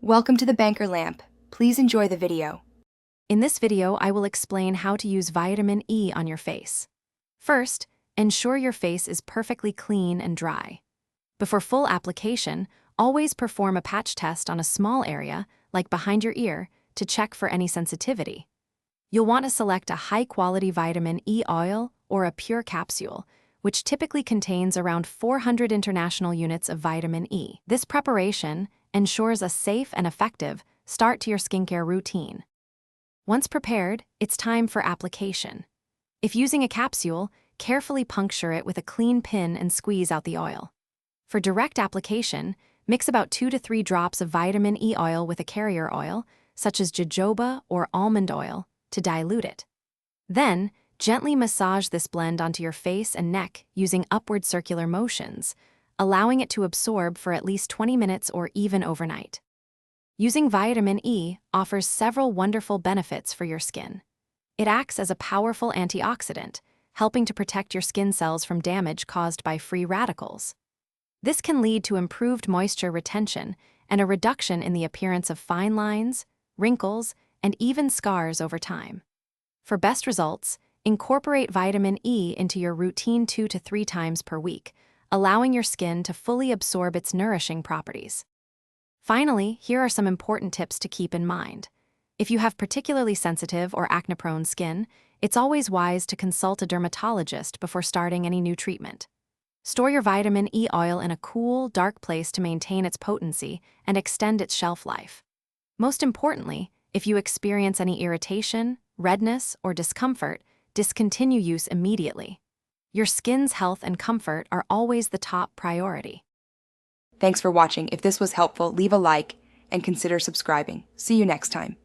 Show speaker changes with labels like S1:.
S1: Welcome to the Banker Lamp. Please enjoy the video.
S2: In this video, I will explain how to use vitamin E on your face. First, ensure your face is perfectly clean and dry. Before full application, always perform a patch test on a small area, like behind your ear, to check for any sensitivity. You'll want to select a high-quality vitamin E oil or a pure capsule, which typically contains around 400 international units of vitamin E. This preparation ensures a safe and effective start to your skincare routine. Once prepared, it's time for application. If using a capsule, carefully puncture it with a clean pin and squeeze out the oil. For direct application, mix about 2 to 3 drops of vitamin E oil with a carrier oil, such as jojoba or almond oil, to dilute it. Then, gently massage this blend onto your face and neck using upward circular motions, allowing it to absorb for at least 20 minutes or even overnight. Using vitamin E offers several wonderful benefits for your skin. It acts as a powerful antioxidant, helping to protect your skin cells from damage caused by free radicals. This can lead to improved moisture retention and a reduction in the appearance of fine lines, wrinkles, and even scars over time. For best results, incorporate vitamin E into your routine 2 to 3 times per week, allowing your skin to fully absorb its nourishing properties. Finally, here are some important tips to keep in mind. If you have particularly sensitive or acne-prone skin, it's always wise to consult a dermatologist before starting any new treatment. Store your vitamin E oil in a cool, dark place to maintain its potency and extend its shelf life. Most importantly, if you experience any irritation, redness, or discomfort, discontinue use immediately. Your skin's health and comfort are always the top priority.
S1: Thanks for watching. If this was helpful, leave a like and consider subscribing. See you next time.